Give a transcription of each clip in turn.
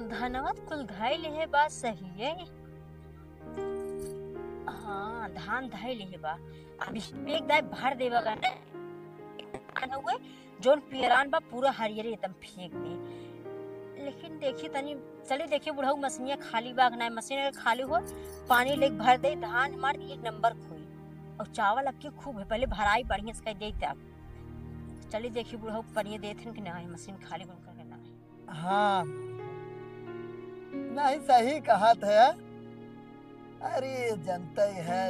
धनवत कुल धैल है बा सही है। हाँ धान धैल है बा। अब एक दाय भर देवा का ना हुए जोन पियरान बा पूरा हरियर एकदम फेंक दे। लेकिन देखी तनी चली देखी बुढ़ऊ मशीनिया खाली बा ना मशीन अगर खाली हो पानी लेके भर दे धान हमार एक नंबर खोई और चावल अब के खूब है पहले भराई बढ़िया से कर दे तब चली देखी बुढ़ऊ बढ़िया देथन कि ना मशीन खाली बन करके ना। हाँ नहीं सही कहा था। अरे जनता ही है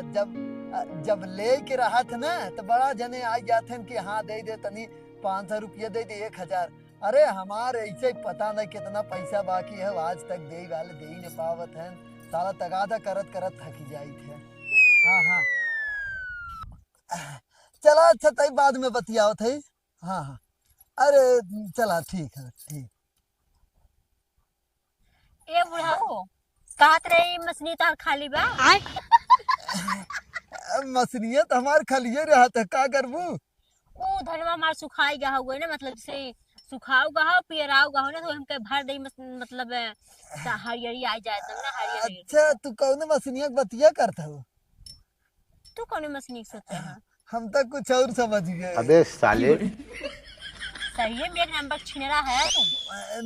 जब ले के रहा था ना तो बड़ा जने आ जाते कि हाँ दे दे तनी 500 रुपया दे दे 1000। अरे हमारे ऐसे ही पता नहीं कितना पैसा बाकी है आज तक दे वाले दे ही नहीं पावत है सारा तगादा करत करत थकी जाई थे। हाँ हाँ चला अच्छा तई बाद में बतियाओ थे। हाँ हाँ अरे चला ठीक है ठीक। ए बुढ़ाओ कहत रही मशीनी तार खाली बा मसनियत हमार खलिए रहा था का करबू। ओ धनवा मार सुखाई गया हुआ ना मतलब से सुखाओ गहा पियराओ गहा ना तो हमके भर दे मतलब हरियरी आ जाए तब ना हरियरी। अच्छा तू कौन मसनियत बतिया करता हो। तू कौन मशीनी सोचते है हम तक कुछ और समझ गए। अबे साले सही है मेरा नंबर छिनरा है तुम।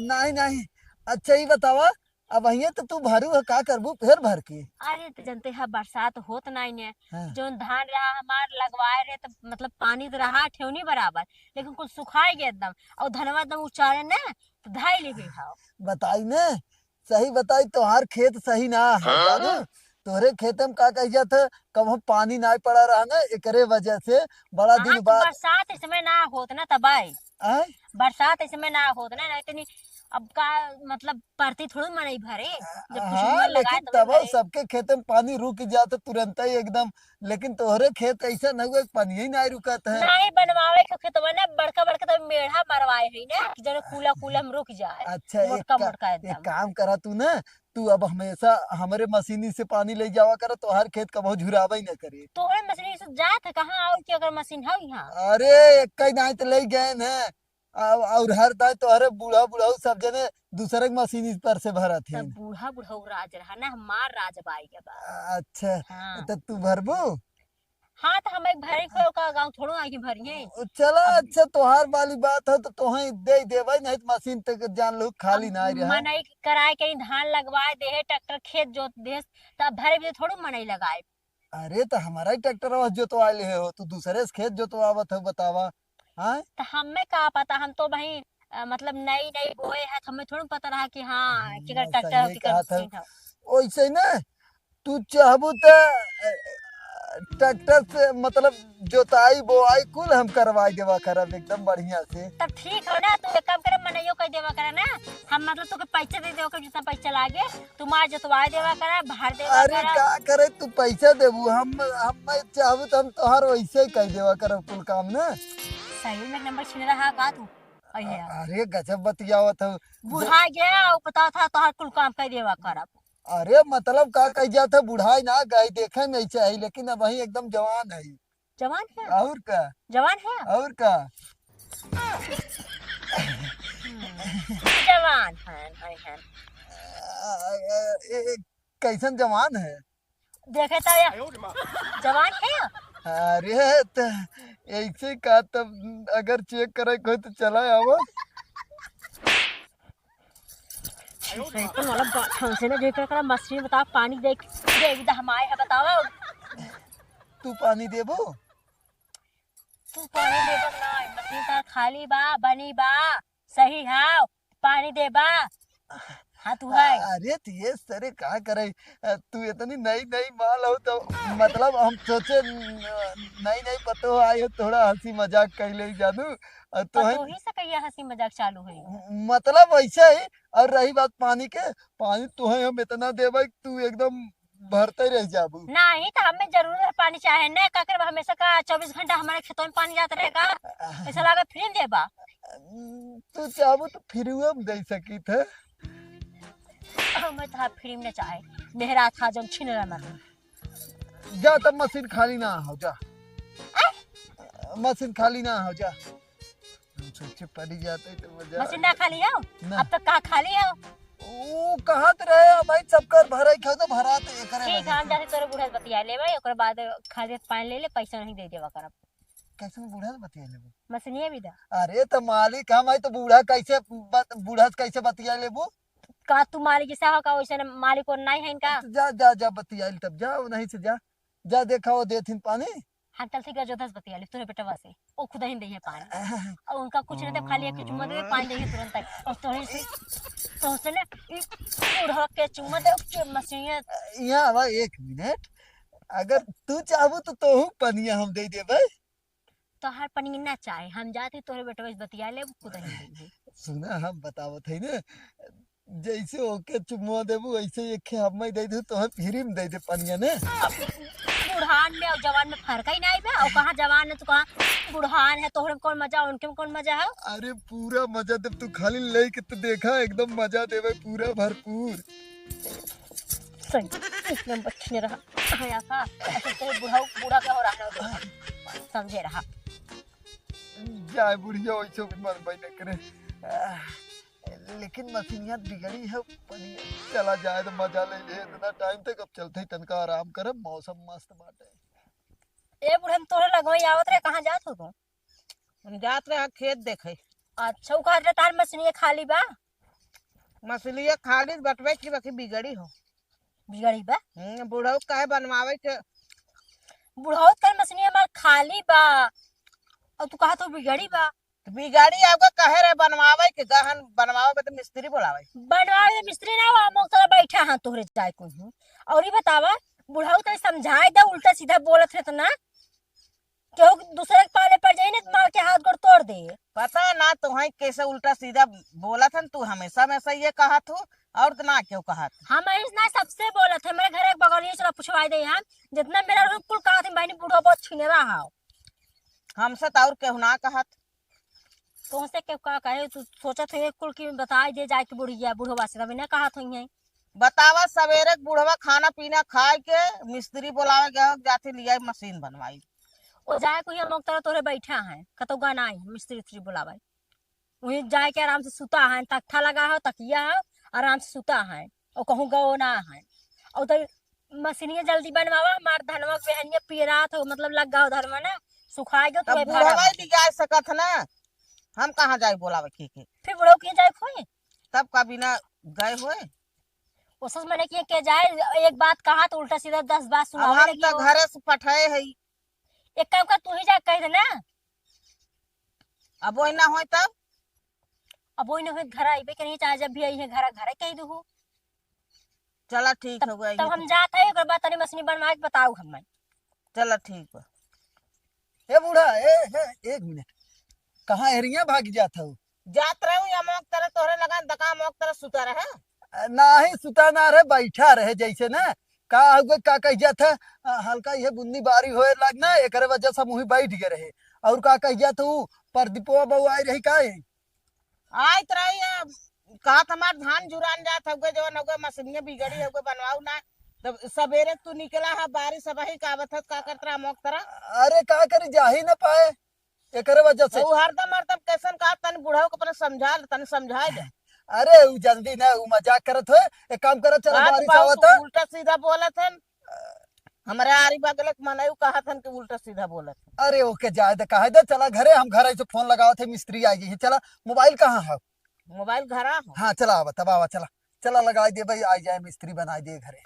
नहीं नहीं अच्छा ही बतावा अब वही तो तू भरू है का करबू फिर भर के। अरे तो जनते है बरसात होत नहीं ने हाँ। जो धान रहा हमार लगवाए रहे तो मतलब पानी तो रहा ठेवनी बराबर लेकिन कुछ सुखाई गया एकदम और धनवा एकदम उचारे ना तो धाई ले गई हाव। बताई ने सही बताई तोहार खेत सही ना है जानू तोहरे खेत में का कह जाता कब हम पानी ना पड़ा रहा ना एकरे वजह से बड़ा हाँ दिन तो बाद बरसात इसमें ना होत ना तबाई आए? बरसात इसमें ना होत ना नहीं तो नहीं अब का मतलब परती थोड़ी मनाई भरे जब कुछ हाँ लगाए लेकिन तब तब भरे। सबके खेत में पानी रुक जाता तुरंत ही एकदम लेकिन तोहरे खेत ऐसा नहीं हुआ पानी ही नहीं रुकत है। नहीं बनवावे के खेतवा ना बड़का बड़का तो मेढ़ा मरवाए है ना कि जने कूला कूला में रुक जाए। अच्छा मोटका मोटका एक एकदम। काम करा तू ना तू अब हमेशा हमारे मशीनी से पानी ले जावा कर तो हर खेत कबो झुरावा ही न करे। तोहरे मशीन से जात है कहाँ और की अगर मशीन है यहाँ। अरे एक ही नहीं तो ले गए न और हर दाई तो अरे बूढ़ा बूढ़ा सब जने दूसरे मशीनी पर से भरा थे। तब बूढ़ा बूढ़ा राज रहा ना हमार राज बाई के बाद। अच्छा हाँ तो तू भरबू। हाँ तो हम एक भरे को का गाँव थोड़ो आगे भरिए। चला अब अच्छा तोहार वाली बात है तो तोहे दे देवे नहीं तो मशीन तक जान लो खाली ना रहा। मनई कराए कहीं धान लगवाए दे है ट्रैक्टर खेत जोत दे तब भरे भी थोड़ो मनई लगाए। अरे तो हमारा ही ट्रैक्टर जो तो आले हो तू दूसरे से खेत जो तो आवत है बतावा। हाँ तो हमें का पता हम तो भाई मतलब नई नई बोए है तो हमें थोड़ा पता रहा कि हाँ कि ट्रैक्टर हो सही कि कहा था मशीन हो। वैसे ना तू चाहबू तो ट्रैक्टर से मतलब जोताई बोआई कुल हम करवाई देवा करब एकदम बढ़िया से। तब ठीक हो ना तू एक काम करे मनइयो कह देवा करा ना हम मतलब तुके पैसे दे देवा कर जितना पैसा लागे तू मार जोतवाए देवा करा भर देवा अरे करा। का करे तू पैसा देबू हम चाहबू तो हम तोहार वैसे ही कह देवा करब कुल काम ना। सही में नंबर छीन रहा का तू अहिया अरे गजब बतियावत है। बुढ़ा गया और पता था तो हर कुल काम कर देवा करब। अरे मतलब का कह जाता बुढ़ाई ना गई देखे में ऐसे है लेकिन अब वही एकदम जवान है। जवान है और का जवान है और का जवान है कैसन जवान है। देखे तो जवान है। अरे तो ऐसे का तब अगर चेक करे को तो चला आवा। बिल्कुल वाला हमसे ना देख कर मछली बता पानी देख देख हमारे है बताओ। तू पानी देबो। तू पानी दे बा ना मछली का खाली बा बनी बा सही है पानी दे बा। हाँ तू है। अरे तो ये सरे का करे तू इतनी नई नई माल हो तो मतलब हम सोचे नई नई पतो आई हो थोड़ा हंसी मजाक कर ले जानू तो है तो ही से कहिया हंसी मजाक चालू हुई मतलब वैसे ही। और रही बात पानी के पानी तुहे हम इतना देवे तू एकदम भरते रह जाबू। नहीं तो हमें जरूर है पानी चाहे ना का कर हमेशा का 24 घंटा हमारे खेतों में पानी जाता रहेगा ऐसा लगा फ्री दे बा। तू चाहबू तो फिर हम दे सकी थे। हमें तो फ्री में चाहे मेहरा था जब छीन रहा मैं जा तब मशीन खाली ना हो जा मशीन खाली ना हो जा। हम सोचे पड़ी जाते तो मजा मशीन ना खाली हो ना। अब तक कहाँ खाली हो। ओ कहाँ त रहे भाई सबकर भरे खा तो भरा तो एकरे ठीक है हम जाके तोरे बूढ़ा से बतिया लेबै ओकर बाद खादे पानी ले ले पैसा नहीं दे देवा करब कैसे बूढ़ा से बतिया लेबो मसनिया भी दा अरे तो मालिक हम आई तो बूढ़ा कैसे बूढ़ा से कैसे बतिया लेबो का तू मालिक जैसा हो का वैसे मालिक और नहीं है इनका तो जा जा जा बतिया तब जा नहीं से जा जा देखा वो देथिन पानी हाँ चल ठीक है जोधा से बतिया ले तोरे बेटवा से वो खुद ही दे पानी और उनका कुछ नहीं तो खाली एक चुम्मा दे पानी दे तुरंत तक और तोरे से तो से ना बूढ़ा के चुम्मा दे मसनिया यहाँ आवा 1 मिनट अगर तू चाहबो तो तोहू पनिया हम दे देबै तो हर पनी ना चाहे हम जाते तोरे बेटवा से बतिया ले खुद ही दे सुना हम बतावत है ना जैसे ओके चुम्मा देबू वैसे एक हम दे दे तो हम फ्री में दे दे पनिया ने बुढ़ान में और जवान में फर्क ही नहीं है और कहाँ जवान है तो कहाँ बुढ़ान है तोहरे में कौन मजा उनके में कौन मजा है अरे पूरा मजा देब तू खाली ले के तो देखा एकदम मजा देवे पूरा भरपूर सही इसमें बच्चे रहा हाँ ऐसा ऐसे तेरे बूढ़ा क्या हो रहा है समझे रहा जाए बुढ़िया वैसे भी मन भाई न करे लेकिन मशीनियत बिगड़ी है पनिया चला जाए तो मजा ले ले इतना टाइम तक अब चलते तनका आराम करे मौसम मस्त बाटे ए बुढ़े तोरे लगवई आवत रे कहाँ जात हो तू हम जात रहे खेत देखे अच्छा उ कहत रे तार मशीनिया खाली बा मछलिया खाली बटवे की बाकी बिगड़ी हो बिगड़ी बा बूढ़ऊ काहे बनवावे के बुढ़ाओ कर मशीनिया मार खाली बा और तू कहत हो बिगड़ी बा तो बिगाड़ी आपका कहे रे बनवावे के गहन बनवावे पे तो मिस्त्री बुलावे बनवावे मिस्त्री ना हुआ मौसम बैठा हां तोहरे जाय को हूं और ही बतावा बुढ़ाऊ तनी समझाए दे उल्टा सीधा बोलत है तो ना केहू दूसरे के पाले पड़ जाए ना तो मार के हाथ गोड़ तोड़ दे पता है ना तुम्हें कैसे उल्टा सीधा बोला था तू हमेशा हमेशा ये कहा तू और तो ना क्यों कहा हम ना सबसे बोलत है मेरे घर एक बगलिए चला पूछवाई दे हम जितना मेरा कुल कहा थी भाई बूढ़ा बहुत छीने रहा हमसे तो और केहू ना कहा तो से के का कहे तू सोचत है कुल की बताई दे जाए कि बुढ़िया बूढ़वा से तभी ना कहा थी है बतावा सवेरे बूढ़वा खाना पीना खाए के मिस्त्री बुलावे गए जाते लिया मशीन बनवाई ओ जाए को हम तरह तोरे बैठा है कतो गाना आई मिस्त्री उस्त्री बुलावे वही जाए के आराम से सुता है तख्ता लगा है तकिया है आराम से सुता है और कहूँ गो ना है और तो मशीनिया जल्दी बनवावा मार धनवा बेहनिया पीरात हो मतलब लग गो धर्म ना सुखाए गो तो बुढ़वा लिया सकत ना हम कहाँ जाए बोलावे की फिर बुढ़ो के जाए खोए तब का बिना गए हुए उस मैंने के जाए एक बात कहा तो उल्टा सीधा 10 बात सुनावे हम लगी तो घरे से पठाए है एक काम कर तू ही जा कह दे ना अब वही ना हो तब अब वही ना हो घर आइबे के नहीं चाहे जब भी आई है घर घर कह दू चला ठीक हो गया तब हम जाते हैं ओकर बाद तनी मशीन बनवा के बताऊ हम चला ठीक बा ए बूढ़ा एक मिनट कहाँ एरिया भाग जाता हूँ जात रहूं या मोक तरह तोहरे लगा दका मोक तरह सुता रहे ना ही सुता ना रहे बैठा रहे जैसे ना का हुए का कह जाता हल्का ये बुन्नी बारी होए लगना एक वजह से मुही बैठ गए रहे और का कह जाता हूँ प्रदीपवा बहू आई रही का आयत रही कहा हमार धान जुरान जात हो जवन हो मशीनिया बिगड़ी हो बनवाऊ ना तब सवेरे तू निकला है बारिश अब ही का बथत का करतरा मोक तरह अरे का करी जा ही ना पाए एक वजह से हरदम हरदम कैसन कहा तन बुढ़ाऊ को अपने समझा दे अरे वो जल्दी ना वो मजाक करत हो एक काम करत चलो बारिश आवत है उल्टा सीधा बोलत है हमारे आरी बगल के मनायू कहा था कि उल्टा सीधा बोलत है अरे ओके जाए दे कहे दे चला घरे हम घर से फोन लगाओ थे मिस्त्री आई है चला मोबाइल कहाँ है मोबाइल घरा हाँ चला आवा तब आवा चला चला लगा दे भाई आ जाए मिस्त्री बना दे घरे